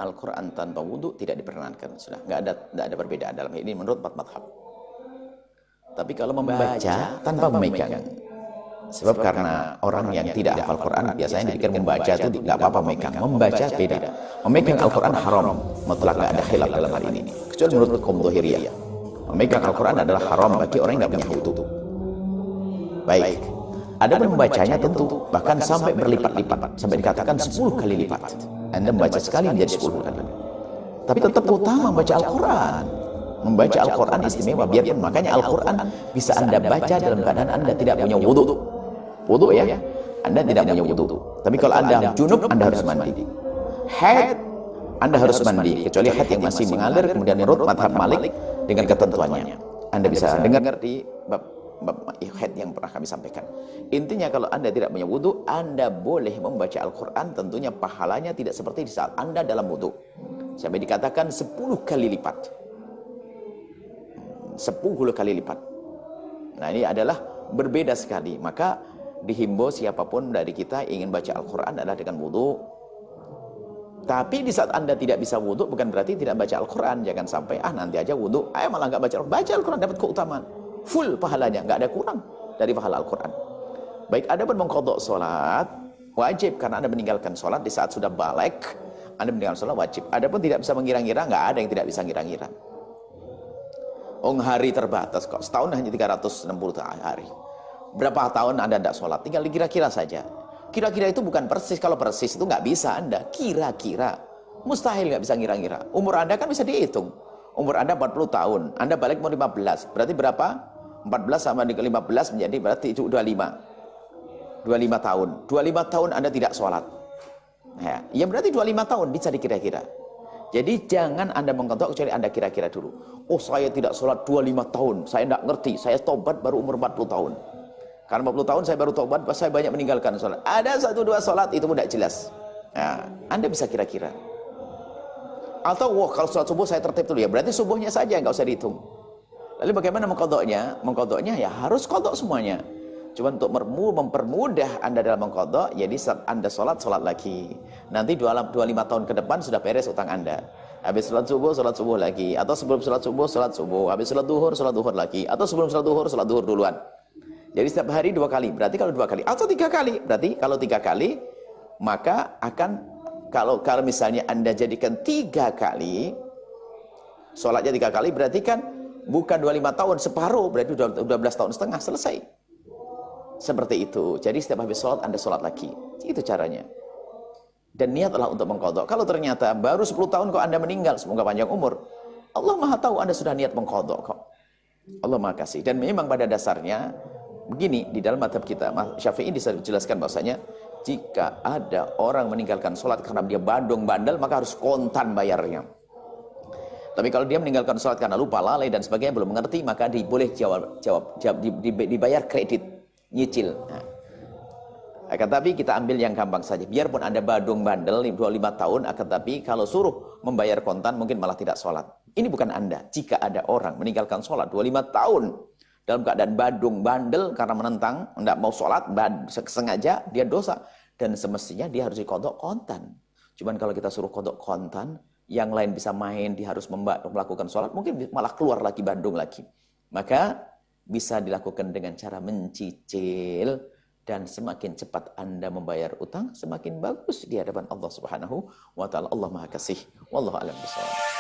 Al-Quran tanpa wudhu tidak diperkenankan. Sudah, nggak ada perbedaan dalam ini menurut empat mazhab. Tapi kalau membaca tanpa memegang, sebab karena orang yang tidak hafal Quran biasanya dipikir membaca itu nggak apa-apa memegang. Membaca beda. Memegang Al-Quran haram, mutlak nggak ada khilaf dalam hal ini. Kecuali menurut kaum Dhahiriyah, memegang Al-Quran adalah haram bagi orang yang nggak punya wudhu. Baik. Ada pun membacanya tentu bahkan sampai berlipat-lipat, sampai dikatakan 10 kali lipat. Anda membaca sekali menjadi 10 kali. Tapi tetap utama membaca Al-Quran. Membaca Al-Quran istimewa, biarpun makanya Al-Quran bisa Anda baca dalam keadaan Anda tidak punya wudhu. Wudhu ya, Anda tidak punya wudhu. Tapi kalau Anda junub, Anda harus mandi. Haid, Anda harus mandi. Kecuali haid yang masih mengalir, kemudian menurut mazhab Malik dengan ketentuannya. Anda bisa dengar di bab haid yang pernah kami sampaikan. Intinya kalau Anda tidak punya wudhu, Anda boleh membaca Al-Quran, tentunya pahalanya tidak seperti di saat Anda dalam wudhu. Sampai dikatakan 10 kali lipat. 10 kali lipat. Nah ini adalah berbeda sekali. Maka dihimbau siapapun dari kita ingin baca Al-Quran adalah dengan wudhu. Tapi di saat Anda tidak bisa wudhu bukan berarti tidak baca Al-Quran. Jangan sampai nanti aja wudhu, malah nggak baca Al-Quran. Baca Al-Quran dapat keutamaan. Full pahalanya, nggak ada kurang dari pahala Al-Quran. Baik, ada pun mengqadha sholat wajib karena Anda meninggalkan sholat di saat sudah balik. Anda meninggalkan sholat wajib. Ada pun tidak bisa mengira-ngira, nggak ada yang tidak bisa ngira-ngira. Hari terbatas kok, setahun hanya 360 hari. Berapa tahun Anda tidak sholat? Tinggal dikira-kira saja. Kira-kira itu bukan persis. Kalau persis itu nggak bisa Anda kira-kira. Mustahil nggak bisa ngira-ngira. Umur Anda kan bisa dihitung. Umur Anda 40 tahun, Anda balik mau 15. Berarti berapa? 14 sama 15 menjadi berarti 25 tahun. 25 tahun Anda tidak sholat. Ya berarti 25 tahun bisa dikira-kira. Jadi jangan Anda mengkontok kecuali Anda kira-kira dulu. Oh saya tidak sholat 25 tahun, saya tidak ngerti, saya tobat baru umur 40 tahun. Karena 40 tahun saya baru tobat, saya banyak meninggalkan sholat. Ada 1-2 sholat itu pun tidak jelas. Anda bisa kira-kira. Atau kalau sholat subuh saya tertib dulu ya, berarti subuhnya saja nggak usah dihitung. Lalu bagaimana mengqadha'nya? Mengqadha'nya ya harus qadha semuanya. Cuma untuk mempermudah Anda dalam mengqadha', jadi saat Anda sholat lagi. Nanti 25 tahun ke depan sudah beres utang Anda. Habis sholat subuh lagi. Atau sebelum sholat subuh. Habis sholat duhur lagi. Atau sebelum sholat duhur duluan. Jadi setiap hari 2 kali. Berarti kalau 2 kali. Atau 3 kali. Berarti kalau 3 kali, maka akan, kalau misalnya Anda jadikan 3 kali, sholatnya 3 kali, berarti kan bukan 25 tahun, separuh, berarti 12 tahun setengah, selesai. Seperti itu. Jadi setiap habis sholat, Anda sholat lagi. Itu caranya. Dan niatlah untuk mengqadha'. Kalau ternyata baru 10 tahun kok Anda meninggal, semoga panjang umur, Allah Maha tahu Anda sudah niat mengqadha' kok. Allah Maha kasih. Dan memang pada dasarnya, begini, di dalam mazhab kita, Syafi'i dijelaskan bahwasanya, jika ada orang meninggalkan sholat karena dia bandel, maka harus kontan bayarnya. Tapi kalau dia meninggalkan sholat karena lupa, lalai dan sebagainya, belum mengerti, maka boleh dibayar kredit, nyicil. Akan tapi kita ambil yang gampang saja. Biarpun Anda bandel 25 tahun, akan tapi kalau suruh membayar kontan mungkin malah tidak sholat. Ini bukan Anda. Jika ada orang meninggalkan sholat 25 tahun dalam keadaan bandel karena menentang, tidak mau sholat, sengaja, dia dosa. Dan semestinya dia harus diqadha' kontan. Cuman kalau kita suruh qadha' kontan, yang lain bisa main, dia harus melakukan sholat, mungkin malah keluar lagi, bandung lagi. Maka bisa dilakukan dengan cara mencicil, dan semakin cepat Anda membayar utang, semakin bagus di hadapan Allah Subhanahu wa Ta'ala. Allah Maha Kasih. Wallahu a'lam bishawab.